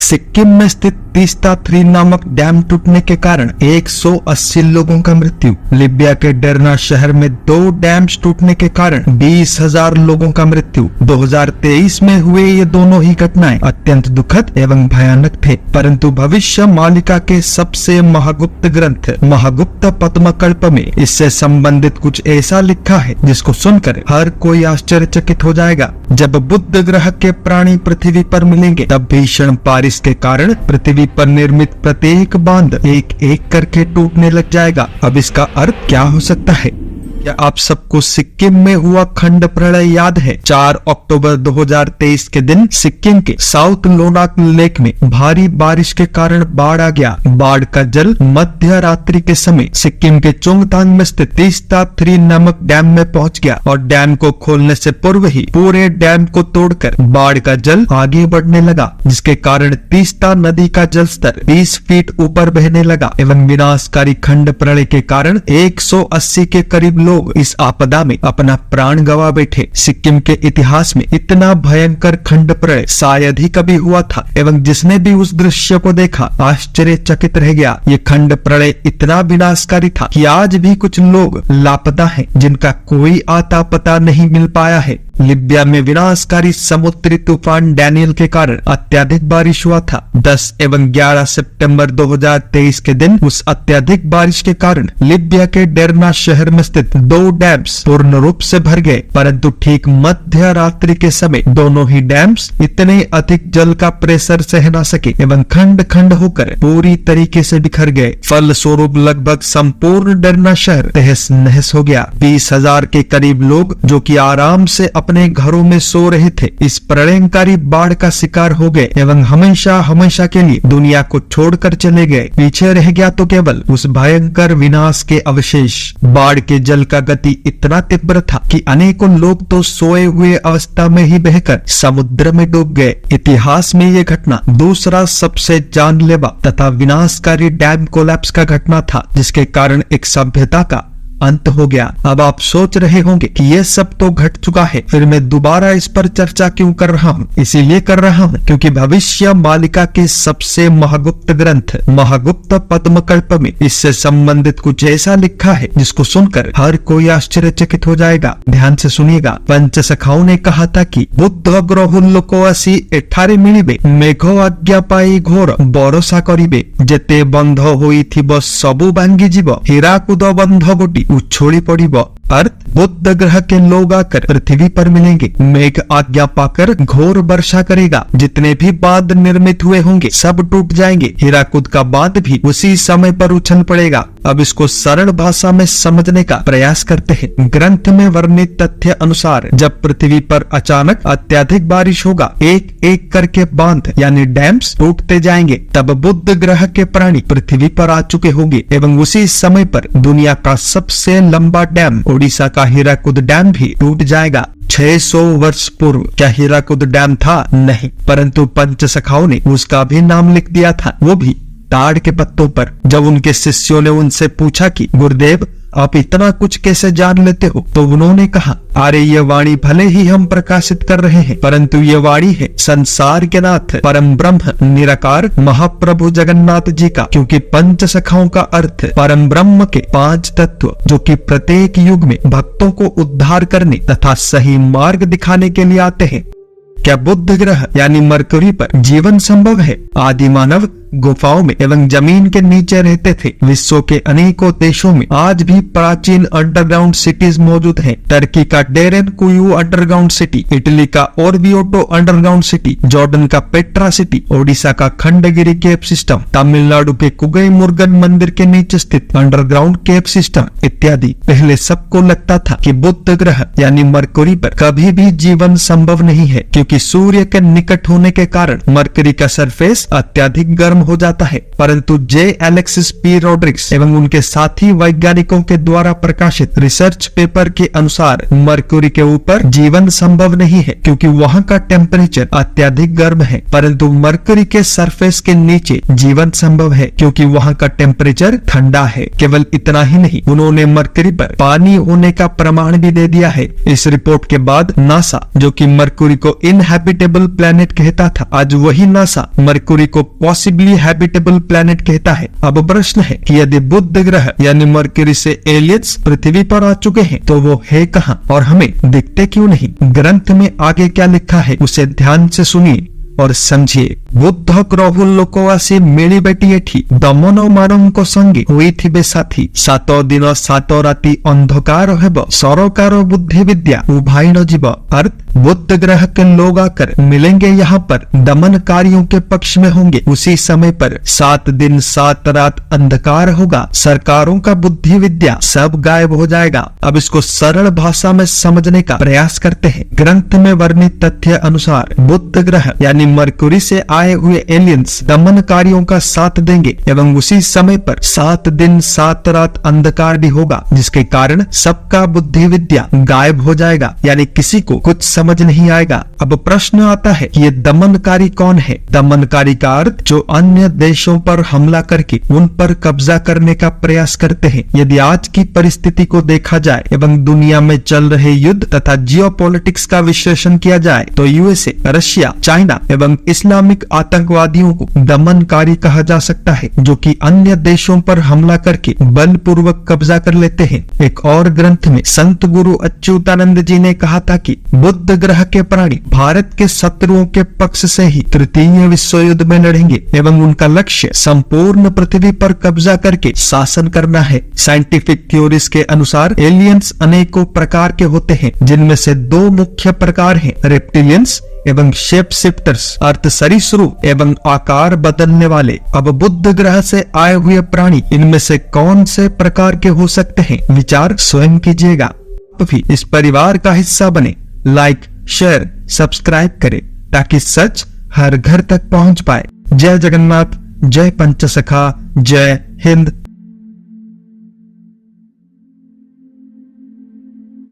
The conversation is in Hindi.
सिक्किम में स्थित तीस्ता 3 नामक डैम टूटने के कारण 180 लोगों का मृत्यु। लीबिया के डेरना शहर में 2 डैम्स टूटने के कारण 20,000 लोगों का मृत्यु। 2023 में हुए ये दोनों ही घटनाएं अत्यंत दुखद एवं भयानक थे, परंतु भविष्य मालिका के सबसे महागुप्त ग्रंथ महागुप्त पद्मकल्प में इससे संबंधित कुछ ऐसा लिखा है जिसको सुनकर हर कोई आश्चर्यचकित हो जाएगा। जब बुध ग्रह के प्राणी पृथ्वी पर मिलेंगे तब भीषण बारिश के कारण पृथ्वी पर निर्मित प्रत्येक बांध एक एक करके टूटने लग जाएगा। अब इसका अर्थ क्या हो सकता है? क्या आप सबको सिक्किम में हुआ खंड प्रलय याद है? 4 अक्टूबर 2023 के दिन सिक्किम के साउथ लोनाक लेक में भारी बारिश के कारण बाढ़ आ गया। बाढ़ का जल मध्य रात्रि के समय सिक्किम के चोंगतांग में स्थित तीस्ता 3 नामक डैम में पहुंच गया और डैम को खोलने से पूर्व ही पूरे डैम को तोड़कर बाढ़ का जल आगे बढ़ने लगा, जिसके कारण तीस्ता नदी का जलस्तर 20 फीट ऊपर बहने लगा एवं विनाशकारी खंड प्रलय के कारण 180 के करीब लोग इस आपदा में अपना प्राण गंवा बैठे। सिक्किम के इतिहास में इतना भयंकर खंड प्रलय शायद ही कभी हुआ था एवं जिसने भी उस दृश्य को देखा आश्चर्यचकित रह गया। ये खंड प्रलय इतना विनाशकारी था कि आज भी कुछ लोग लापता हैं, जिनका कोई आता पता नहीं मिल पाया है। लीबिया में विनाशकारी समुद्री तूफान डैनियल के कारण अत्यधिक बारिश हुआ था। 10 एवं 11 सितंबर 2023 के दिन उस अत्यधिक बारिश के कारण लीबिया के डेरना शहर में स्थित 2 डैम्स पूर्ण रूप से भर गए, परंतु ठीक मध्य रात्रि के समय दोनों ही डैम्स इतने अधिक जल का प्रेशर सह न सके एवं खंड खंड होकर पूरी तरीके से बिखर गए। फल स्वरूप लगभग संपूर्ण डेरना शहर तहस नहस हो गया। 20,000 के करीब लोग जो कि आराम से अपने घरों में सो रहे थे इस प्रलयंकारी बाढ़ का शिकार हो गए एवं हमेशा हमेशा के लिए दुनिया को छोड़कर चले गए। पीछे रह गया तो केवल उस भयंकर विनाश के अवशेष। बाढ़ के जल का गति इतना तीव्र था कि अनेकों लोग तो सोए हुए अवस्था में ही बहकर समुद्र में डूब गए। इतिहास में ये घटना दूसरा सबसे जानलेवा तथा विनाशकारी डैम कोलैप्स का घटना था, जिसके कारण एक सभ्यता का अंत हो गया। अब आप सोच रहे होंगे कि ये सब तो घट चुका है, फिर मैं दोबारा इस पर चर्चा क्यों कर रहा हूँ? इसीलिए कर रहा हूँ क्योंकि भविष्य मालिका के सबसे महागुप्त ग्रंथ महागुप्त पद्मकल्प में इससे संबंधित कुछ ऐसा लिखा है जिसको सुनकर हर कोई आश्चर्यचकित हो जाएगा। ध्यान से सुनिएगा। पंच सखाओं ने कहा था कि बुद्ध ग्रहुल्लो को असी एठारे मिलिबे मेघ आज्ञा पाई घोर भरोसा करिबे जेते बंध होई थिब सबु भांगी जीव हीराकुद बंध गोटी उछोड़ी पड़िब। अर्थ बुध ग्रह के लोग आकर पृथ्वी पर मिलेंगे, मेघ आज्ञा पाकर घोर वर्षा करेगा, जितने भी बांध निर्मित हुए होंगे सब टूट जाएंगे, हीराकुद का बांध भी उसी समय पर उछल पड़ेगा। अब इसको सरल भाषा में समझने का प्रयास करते हैं। ग्रंथ में वर्णित तथ्य अनुसार जब पृथ्वी पर अचानक अत्यधिक बारिश होगा, एक एक करके बांध यानी डैम्स टूटते जाएंगे, तब बुध ग्रह के प्राणी पृथ्वी पर आ चुके होंगे एवं उसी समय पर दुनिया का सबसे लंबा डैम ओडिशा का हीराकुद डैम भी टूट जाएगा। 600 वर्ष पूर्व क्या हीराकुद डैम था? नहीं, परंतु पंच सखाओं ने उसका भी नाम लिख दिया था, वो भी ताड़ के पत्तों पर। जब उनके शिष्यों ने उनसे पूछा कि गुरुदेव आप इतना कुछ कैसे जान लेते हो, तो उन्होंने कहा अरे ये वाणी भले ही हम प्रकाशित कर रहे हैं, परंतु ये वाणी है संसार के नाथ परम ब्रह्म निराकार महाप्रभु जगन्नाथ जी का, क्योंकि पंच सखाओं का अर्थ परम ब्रह्म के 5 तत्व जो कि प्रत्येक युग में भक्तों को उद्धार करने तथा सही मार्ग दिखाने के लिए आते हैं। क्या बुध ग्रह यानी मरकरी पर जीवन संभव है? आदि मानव गुफाओं में एवं जमीन के नीचे रहते थे। विश्व के अनेकों देशों में आज भी प्राचीन अंडरग्राउंड सिटीज मौजूद हैं। टर्की का डेरेन कुयू अंडरग्राउंड सिटी, इटली का ओर्बियोटो अंडरग्राउंड सिटी, जॉर्डन का पेट्रा सिटी, ओडिशा का खंडगिरी केव सिस्टम, तमिलनाडु के कुगई मुर्गन मंदिर के नीचे स्थित अंडरग्राउंड केव सिस्टम इत्यादि। पहले सबको लगता था कि बुध ग्रह यानी मरकरी पर कभी भी जीवन संभव नहीं है, क्योंकि सूर्य के निकट होने के कारण मरकरी का सरफेस अत्यधिक गर्म हो जाता है, परंतु जे एलेक्सिस पी रॉड्रिग्स एवं उनके साथी वैज्ञानिकों के द्वारा प्रकाशित रिसर्च पेपर के अनुसार मरकुरी के ऊपर जीवन संभव नहीं है क्योंकि वहाँ का टेम्परेचर अत्यधिक गर्म है, परंतु मरकुरी के सरफेस के नीचे जीवन संभव है क्योंकि वहाँ का टेम्परेचर ठंडा है। केवल इतना ही नहीं, उन्होंने मरकुरी पर पानी होने का प्रमाण भी दे दिया है। इस रिपोर्ट के बाद नासा, जो कि मरकुरी को इनहैबिटेबल प्लेनेट कहता था, आज वही नासा मरकुरी को पॉसिबली हैबिटेबल प्लेनेट कहता है। अब प्रश्न है कि यदि बुध ग्रह यानी मरकुरी से एलियंस पृथ्वी पर आ चुके हैं तो वो है कहाँ और हमें दिखते क्यों नहीं? ग्रंथ में आगे क्या लिखा है उसे ध्यान से सुनिए और समझिए। बुद्ध ग्रह लोक आसी मिली बेटी एठी दमन मान संगे होइथिबे साथी, सात दिन सात राति अंधकार हेब सरकार बुद्धि विद्या उभाइन जीव। अर्थ, बुद्ध ग्रह के लोग आकर मिलेंगे यहाँ पर, दमनकारियों के पक्ष में होंगे। उसी समय पर 7 दिन 7 रात अंधकार होगा, सरकारों का बुद्धि विद्या सब गायब हो जाएगा। अब इसको सरल भाषा में समझने का प्रयास करते हैं। ग्रंथ में वर्णित तथ्य अनुसार बुध ग्रह यानी मरकुरी से आए हुए एलियंस दमनकारियों का साथ देंगे एवं उसी समय पर 7 दिन 7 रात अंधकार भी होगा, जिसके कारण सबका बुद्धि विद्या गायब हो जाएगा, यानी किसी को कुछ समझ नहीं आएगा। अब प्रश्न आता है कि ये दमनकारी कौन है? दमनकारी का अर्थ जो अन्य देशों पर हमला करके उन पर कब्जा करने का प्रयास करते हैं। यदि आज की परिस्थिति को देखा जाए एवं दुनिया में चल रहे युद्ध तथा जियोपॉलिटिक्स का विश्लेषण किया जाए तो यूएसए, रशिया, चाइना एवं इस्लामिक आतंकवादियों को दमनकारी कहा जा सकता है, जो कि अन्य देशों पर हमला करके बलपूर्वक कब्जा कर लेते हैं। एक और ग्रंथ में संत गुरु अच्युतानंद जी ने कहा था कि बुध ग्रह के प्राणी भारत के शत्रुओं के पक्ष से ही तृतीय विश्व युद्ध में लड़ेंगे एवं उनका लक्ष्य संपूर्ण पृथ्वी पर कब्जा करके शासन करना है। साइंटिफिक थ्योरीज के अनुसार एलियंस अनेकों प्रकार के होते हैं, जिनमें से 2 मुख्य प्रकार हैं, रेप्टिलियंस एवं शेप शिफ्टर्स, अर्थ सरीसृप एवं आकार बदलने वाले। अब बुध ग्रह से आए हुए प्राणी इनमें से कौन से प्रकार के हो सकते हैं? विचार स्वयं कीजिएगा। आप भी इस परिवार का हिस्सा बने, लाइक, शेयर, सब्सक्राइब करें ताकि सच हर घर तक पहुंच पाए। जय जगन्नाथ, जय पंचसखा, जय हिंद।